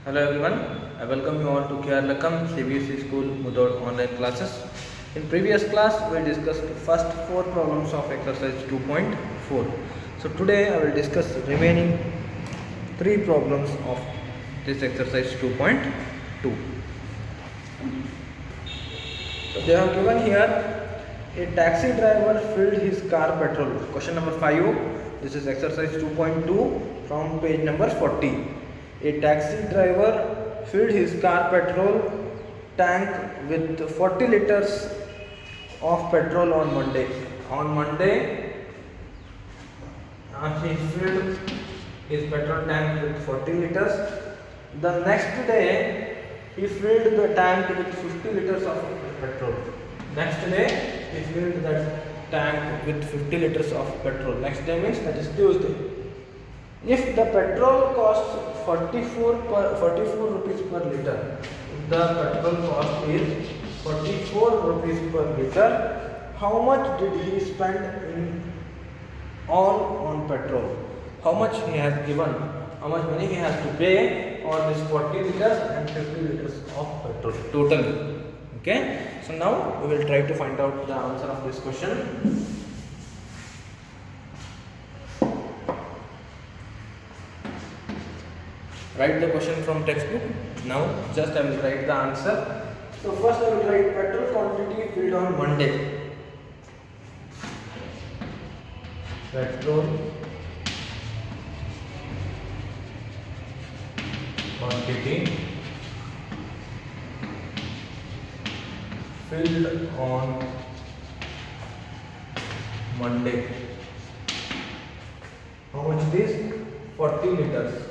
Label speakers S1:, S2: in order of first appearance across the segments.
S1: Hello everyone, I welcome you all to Keralakam CBSE School Mudod online classes. In previous class, we discussed the first 4 problems of exercise 2.4. So today I will discuss the remaining 3 problems of this exercise 2.2. So they have given here a taxi driver filled his car petrol. Question number 5. This is exercise 2.2 from page number 40. A taxi driver filled his car petrol tank with 40 liters of petrol on Monday. On Monday, he filled his petrol tank with 40 liters. The next day, he filled the tank with 50 liters of petrol. Next day, he filled that tank with 50 liters of petrol. Next day means that is Tuesday. If the petrol costs 44 rupees per liter, if the petrol cost is 44 rupees per liter, how much did he spend in all on petrol? How much he has given? How much money he has to pay on this 40 liters and 50 liters of petrol totally? Okay. So now we will try to find out the answer of this question. Write the question from textbook. Now just I will write the answer. So first I will write petrol quantity filled on Monday. Petrol quantity filled on Monday. How much it is? 40 liters.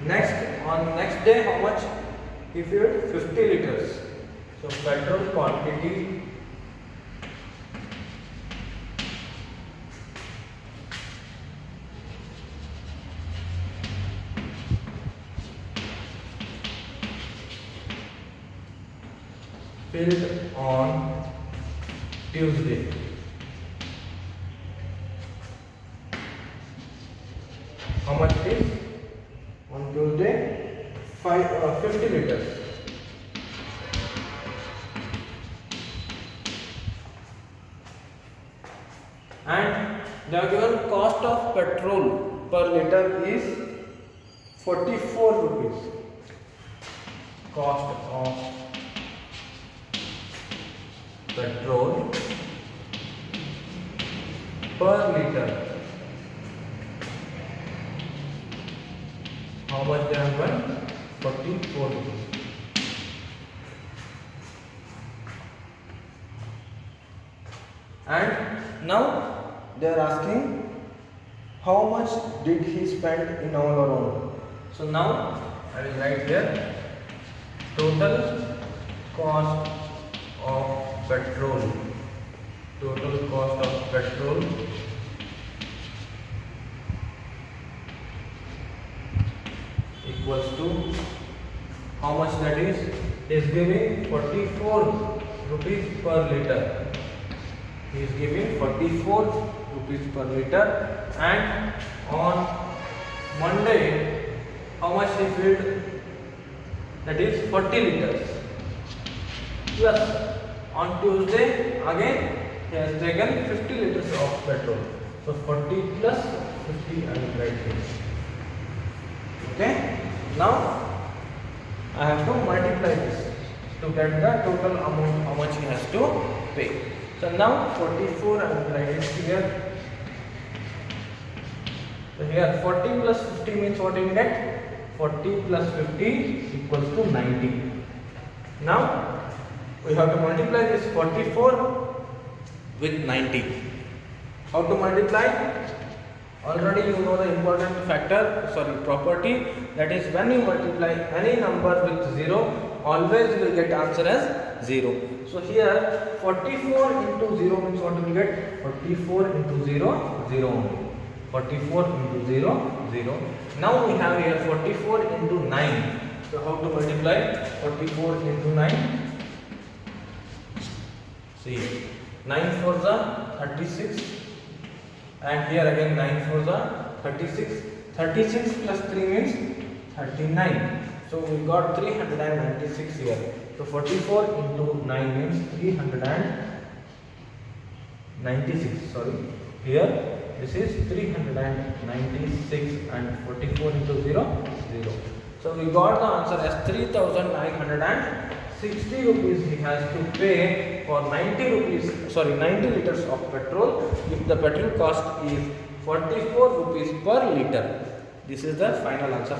S1: Next day, how much he filled? 50 liters. So petrol quantity filled on Tuesday. How much it is? On Tuesday, 50 liters. And the given cost of petrol per liter is 44 rupees. Cost of petrol per liter. How much they have given? 44 rupees. And now they are asking how much did he spend in all around. So now I will write here total cost of petrol. Total cost of petrol equals to how much that is? He is giving 44 rupees per liter. He is giving 44 rupees per liter, and on Monday, how much he filled? That is 40 liters. Plus on Tuesday again he has taken 50 liters of petrol. So 40 plus 50 I will write here. Okay. Now I have to multiply this to get the total amount how much he has to pay. So now 44 I will write it here. So here 40 plus 50 means what you get? 40 plus 50 equals to 90. Now we have to multiply this 44 with 90. How to multiply? Already you know the important property, that is when you multiply any number with 0, always you will get answer as 0. So here 44 into 0 means what you will get? 44 into 0, 0 only. 44 into 0, 0. Now we have here 44 into 9. So how to multiply 44 into 9? See, 9 for the 36, and here again 9 for the 36. 36 plus 3 means 39. So we got 396 here. So 44 into 9 means 396. Sorry, here this is 396 and 44 into 0, 0. So we got the answer as 3,960 rupees he has to pay for 90 liters of petrol if the petrol cost is 44 rupees per liter. This is the final answer,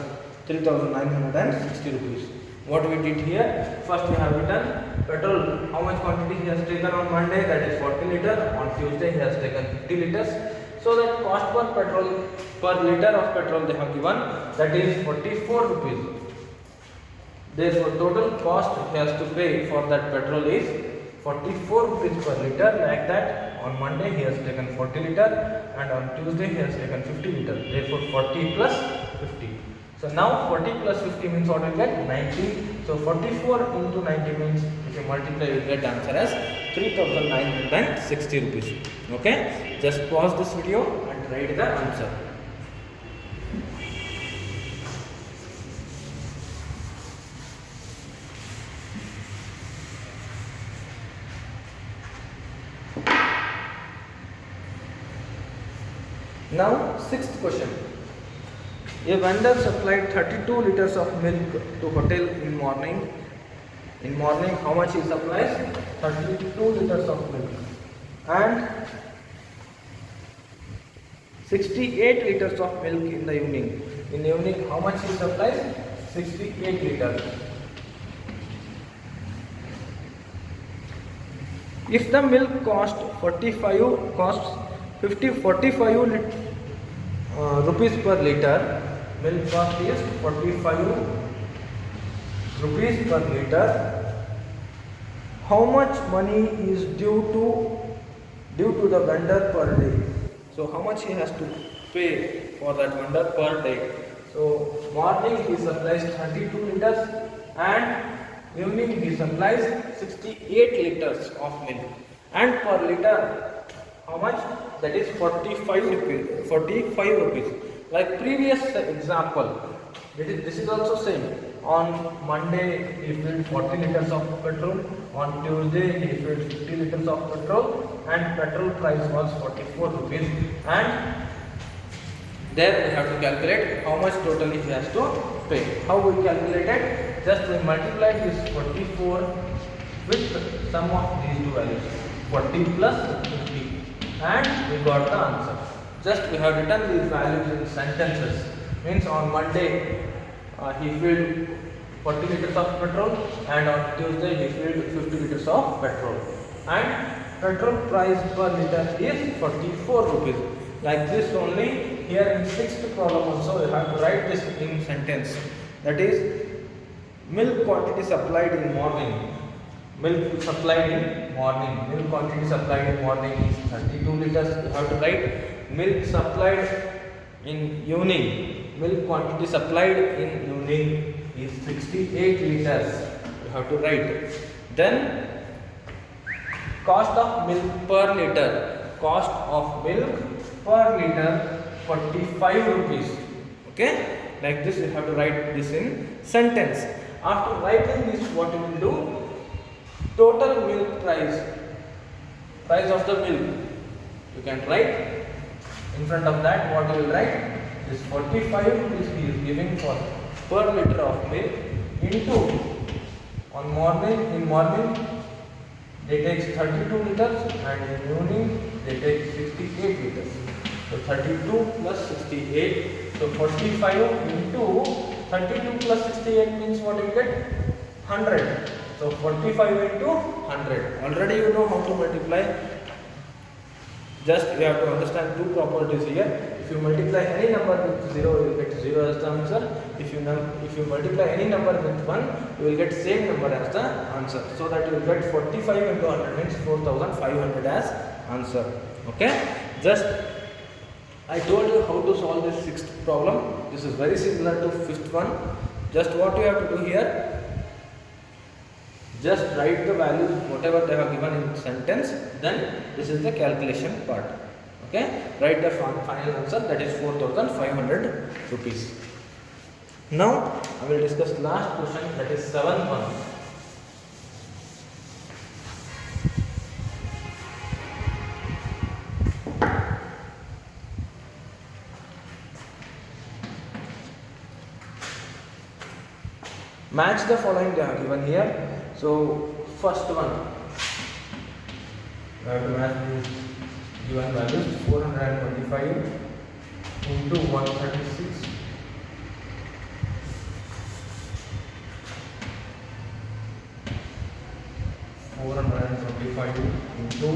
S1: 3,960 rupees. What we did here, first we have written petrol, how much quantity he has taken on Monday, that is 40 liter. On Tuesday he has taken 50 liters. So that cost per liter of petrol they have given, that is 44 rupees. Therefore total cost he has to pay for that petrol is 44 rupees per liter. Like that, on Monday he has taken 40 liter and on Tuesday he has taken 50 liter. Therefore 40 plus 50. So now 40 plus 50 means what we get? 90. So 44 into 90 means, if you multiply, you get the answer as 3,960 rupees. Okay, just pause this video and write the answer. Now, sixth question. A vendor supplied 32 liters of milk to hotel in morning. In morning, how much he supplies? 32 liters of milk. And 68 liters of milk in the evening. In the evening, how much he supplies? 68 liters. If the milk costs 45 rupees per liter, milk cost is 45 rupees per liter. How much money is due to the vendor per day? So how much he has to pay for that vendor per day? So morning he supplies 32 liters and evening he supplies 68 liters of milk. And per liter, how much? That is 45 rupees. Like previous example, this is also same. On Monday he filled 40 liters of petrol. On Tuesday he filled 50 liters of petrol, and petrol price was 44 rupees. And there we have to calculate how much totally he has to pay. How we calculate it? Just we multiply this 44 with sum of these two values, 40 plus 50. And we got the answer. Just we have written these values in sentences. Means on Monday he filled 40 liters of petrol, and on Tuesday he filled 50 liters of petrol, and petrol price per liter is 44 rupees. Like this only. Here in sixth problem also you have to write this in sentence. That is, milk quantity supplied in morning. Milk supplied in morning. Milk quantity supplied in morning is 32 liters. You have to write milk supplied in evening. Milk quantity supplied in evening is 68 liters. You have to write. Then cost of milk per liter. Cost of milk per liter 45 rupees. Okay? Like this you have to write this in sentence. After writing this, what you will do? Total milk price of the milk, you can write. In front of that, what you will write? This 45 rupees he is giving for per liter of milk into, in morning they take 32 liters and in evening they take 68 liters. So 32 plus 68, so 45 into 32 plus 68 means what you get? 100. So 45 into 100. Already you know how to multiply. Just you have to understand two properties here. If you multiply any number with 0, you will get 0 as the answer. If you multiply any number with 1, you will get same number as the answer. So that you will get 45 into 100 means 4500 as answer. Okay? Just I told you how to solve this sixth problem. This is very similar to fifth one. Just what you have to do here, Just write the values whatever they have given in sentence, then this is the calculation part. Okay, write the final answer, that is 4,500 rupees. Now I will discuss last question, that is 7th one. Match the following they are given here. So first one, we have to match these given values. 425 into 136 425 into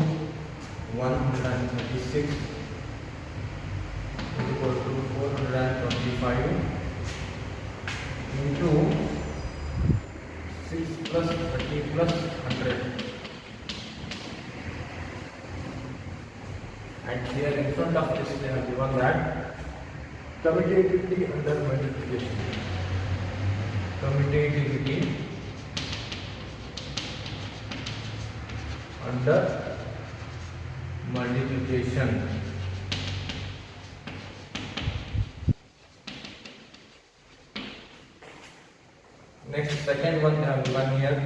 S1: 136 is equal to 425 into 6 plus 30 plus 100, and here in front of this they have given that commutativity under multiplication. Commutativity under multiplication. Next, second one they have given here,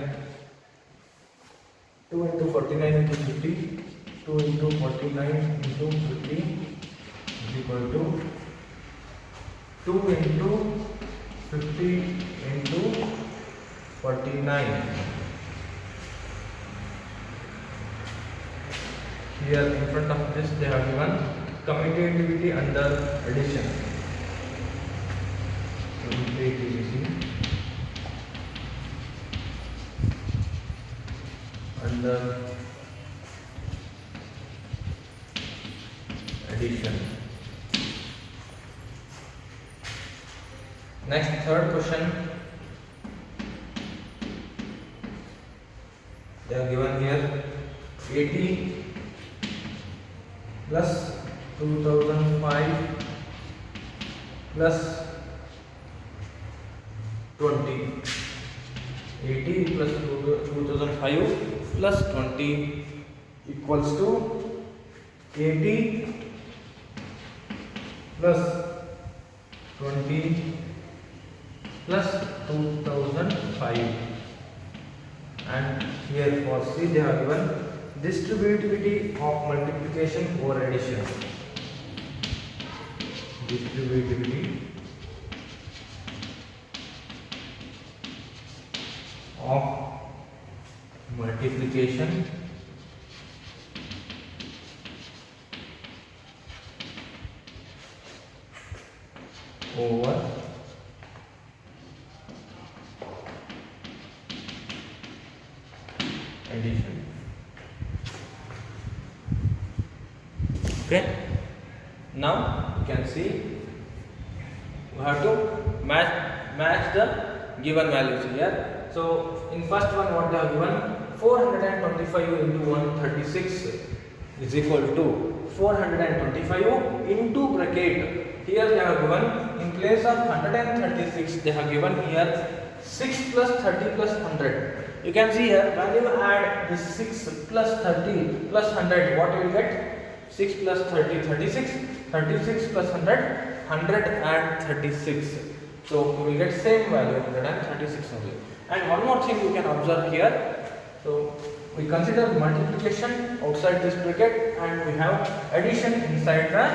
S1: 2 into 49 into 50, 2 into 49 into 50 is equal to 2 into 50 into 49. Here in front of this they have given commutativity under addition. Commutativity under addition. Next, third question, they are given here 80 plus 2005 plus 20. 80 plus 2005 plus 20 equals to 80 plus 20 plus 2005, and here for C they have given distributivity of multiplication over addition. Distributivity of multiplication over addition. Okay, now you can see we have to match the given values here. So in first one what they have given, 425 into 136 is equal to 425 into bracket. Here they have given, in place of 136 they have given here 6 plus 30 plus 100. You can see here when you add this 6 plus 30 plus 100, what you will get? 6 plus 30, 36, 36 plus 100, 136. So we will get same value, 136 only. And one more thing you can observe here. So we consider multiplication outside this bracket and we have addition inside the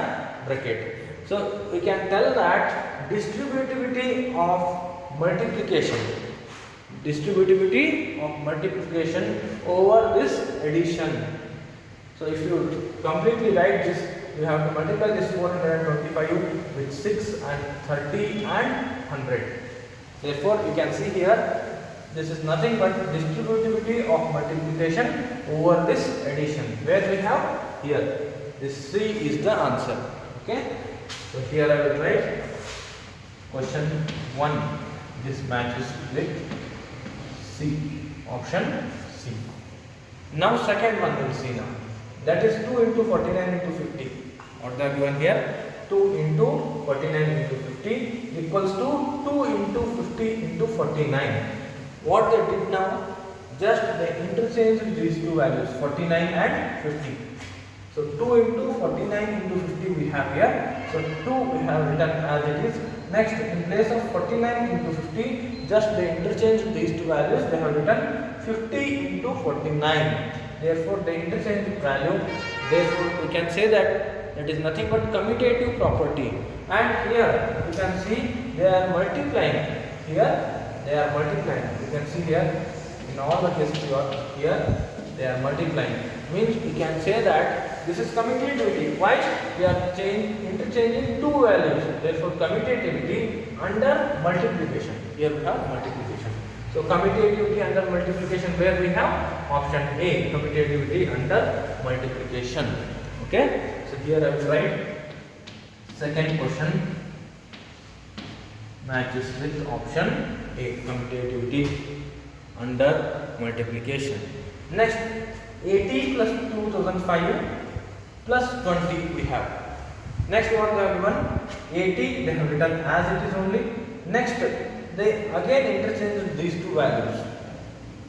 S1: bracket. So we can tell that distributivity of multiplication over this addition. So if you completely write this, you have to multiply this 425 with 6 and 30 and 100. Therefore you can see here, this is nothing but distributivity of multiplication over this addition, where we have here this C is the answer. Okay, so here I will write question 1, this matches with C, option C. Now second one we will see now, that is 2 into 49 into 50. What they are given here, 2 into 49 into 50 equals to 2 into 50 into 49. What they did now, just they interchange these two values 49 and 50. So 2 into 49 into 50 we have here. So 2 we have written as it is. Next, in place of 49 into 50, just they interchange these two values. They have written 50 into 49. Therefore, they interchange the value. Therefore, we can say that is nothing but commutative property. And here you can see they are multiplying. Here they are multiplying. You can see here in all the cases here they are multiplying. Means we can say that this is commutativity. Why? We are interchanging two values. Therefore, commutativity under multiplication. Here we have multiplication. So, commutativity under multiplication, where we have option A, commutativity under multiplication. Okay. So, here I will write second question matches with option A, commutativity under multiplication. Next, 80 plus 2005 plus 20 we have. Next, what they have given? 80 they have written as it is only. Next, they again interchange these two values.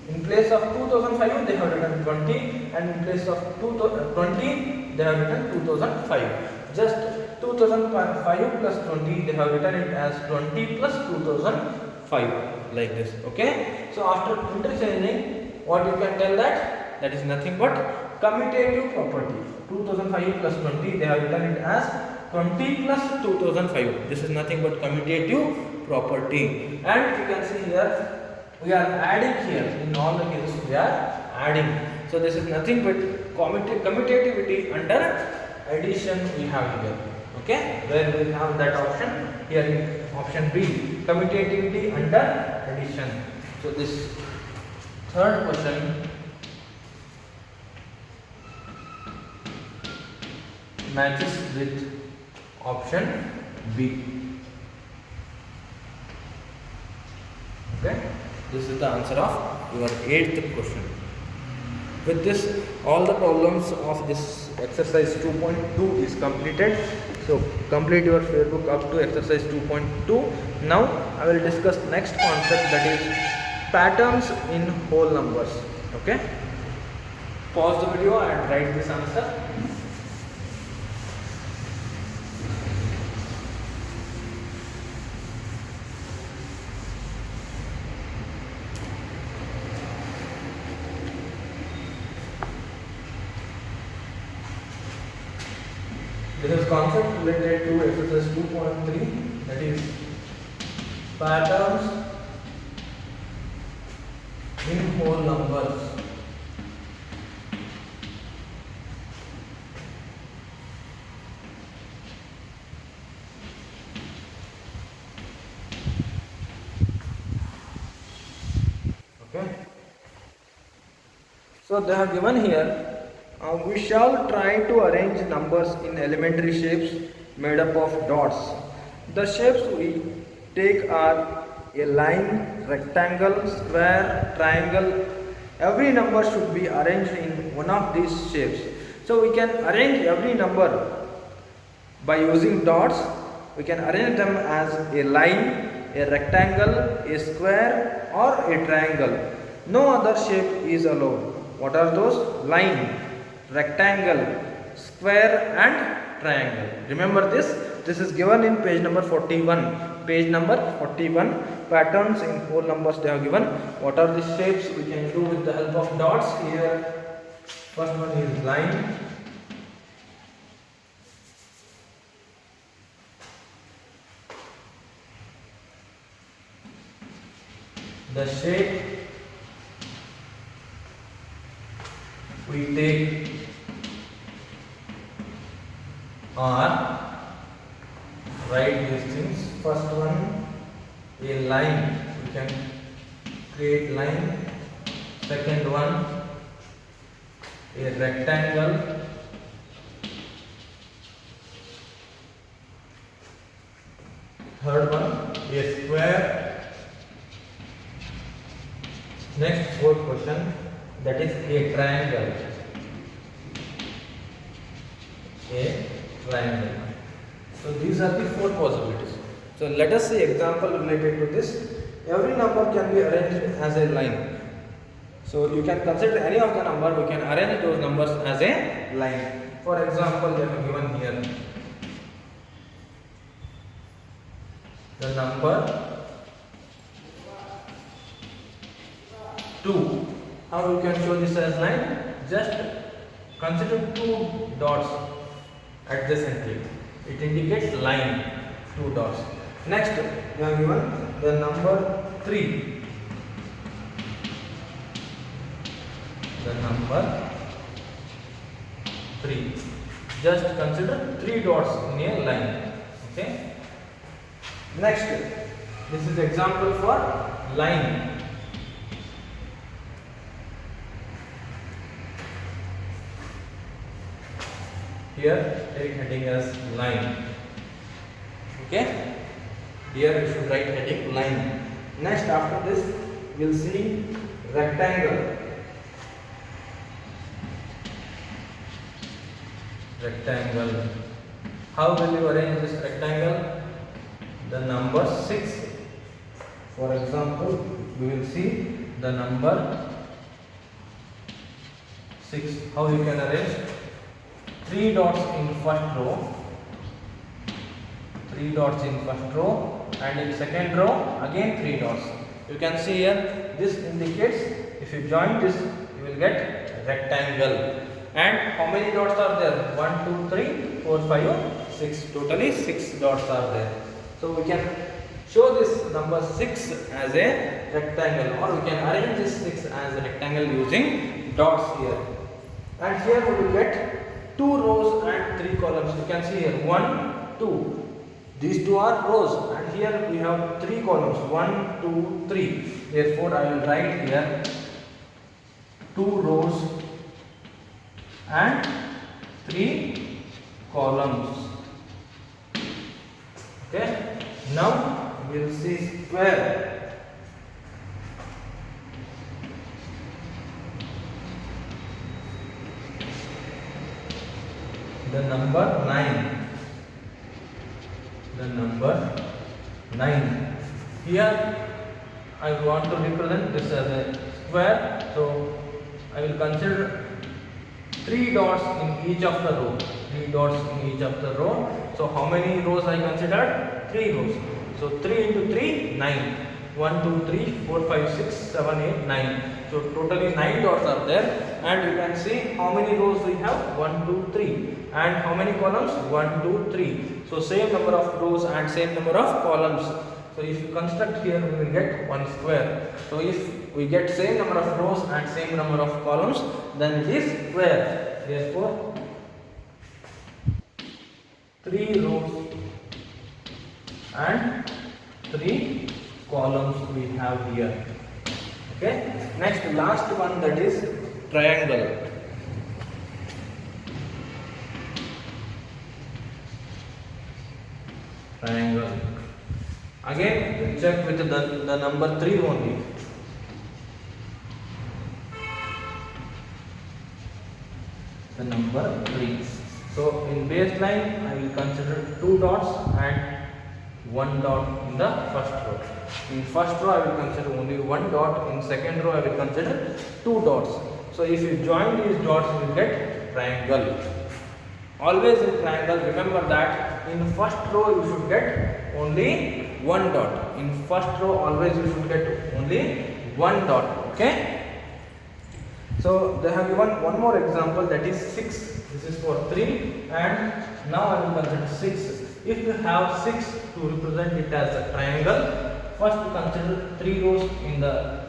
S1: In place of 2005 they have written 20, and in place of 20 they have written 2005. Just 2005 plus 20 they have written it as 20 plus 2005, like this. Okay. So after interchanging, what you can tell that is nothing but commutative property. 2005 plus 20 they have written it as 20 plus 2005. This is nothing but commutative property. And you can see here we are adding here. In all the cases we are adding. So this is nothing but commutativity under addition we have here. Okay, where we have that option here in option B, commutativity under addition. So this third question matches with option B. Okay, this is the answer of your 8th question. With this, all the problems of this exercise 2.2 is completed. So complete your fair book up to exercise 2.2. Now I will discuss next concept, that is patterns in whole numbers. Okay, pause the video and write this answer. This is concept related to exercise 2.3, that is patterns in whole numbers. Okay. So they have given here. We shall try to arrange numbers in elementary shapes made up of dots. The shapes we take are a line, rectangle, square, triangle. Every number should be arranged in one of these shapes. So we can arrange every number by using dots. We can arrange them as a line, a rectangle, a square, or a triangle. No other shape is allowed. What are those? Line, rectangle, square and triangle. Remember this. This is given in page number 41. Page number 41. Patterns in whole numbers they have given. What are the shapes we can do with the help of dots? Here, first one is line. The shape we take are, write these things. First one, a line, we can create line. Second one, a rectangle. Third one, a square. Next, fourth question, that is a triangle. A triangle. So these are the four possibilities. So let us see example related to this. Every number can be arranged as a line. So you can consider any of the number, we can arrange those numbers as a line. For example, they have given here the number 2. How you can show this as line? Just consider 2 dots adjacently. It indicates line, 2 dots. Next, we have given the number 3. The number 3. Just consider 3 dots in a line. Okay. Next, this is example for line. Here take heading as line. Okay. Here you should write heading line. Next, after this, we will see rectangle. Rectangle. How will you arrange this rectangle? The number 6. For example, we will see the number 6. How you can arrange? 3 dots in first row, 3 dots in first row, and in second row again 3 dots. You can see here, this indicates, if you join this, you will get rectangle. And how many dots are there? 1, 2, 3, 4, 5, 6. Totally 6 dots are there. So we can show this number 6 as a rectangle, or we can arrange this 6 as a rectangle using dots here. And here we will get 2 rows and 3 columns. You can see here 1, 2. These 2 are rows, and here we have 3 columns 1, 2, 3. Therefore, I will write here 2 rows and 3 columns. Okay. Now we will see square. The number 9. The number 9. Here I want to represent this as a square. So I will consider 3 dots in each of the row. 3 dots in each of the row. So how many rows I considered? 3 rows. So 3 into 3, 9. 1, 2, 3, 4, 5, 6, 7, 8, 9. So totally 9 dots are there. And you can see how many rows we have? 1, 2, 3. And how many columns? 1, 2, 3. So same number of rows and same number of columns. So if you construct here, we will get 1 square. So if we get same number of rows and same number of columns, then it is square. Therefore, 3 rows and 3 columns we have here. Okay. Next, last one, that is triangle. Triangle. Again, we check with the number 3 only. The number 3. So in baseline, I will consider 2 dots and 1 dot in the first row. In first row, I will consider only 1 dot. In second row, I will consider 2 dots. So if you join these dots, you will get triangle. Always in triangle, remember that in first row you should get only 1 dot. In first row, always you should get only 1 dot. Okay. So they have given one more example, that is 6. This is for 3, and now I will consider 6. If you have 6 to represent it as a triangle, first consider 3 rows in the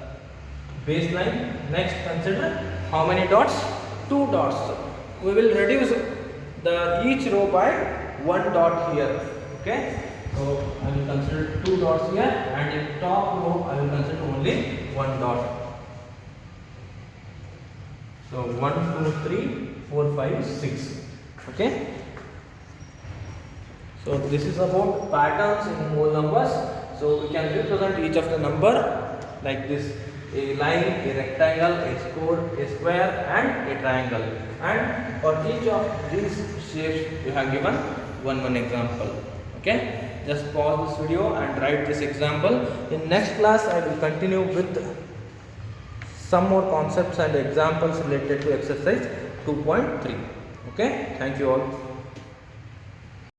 S1: baseline. Next, consider how many dots? 2 dots. We will reduce each row by 1 dot here. Okay. So I will consider 2 dots here, and in top row I will consider only 1 dot. So 1, 2, 3, 4, 5, 6. Okay. So this is about patterns in whole numbers. So we can represent each of the number like this: a line, a rectangle, a square, and a triangle. And for each of these shapes, you have given one example. Okay. Just pause this video and write this example. In next class, I will continue with some more concepts and examples related to exercise 2.3. Okay, thank you all.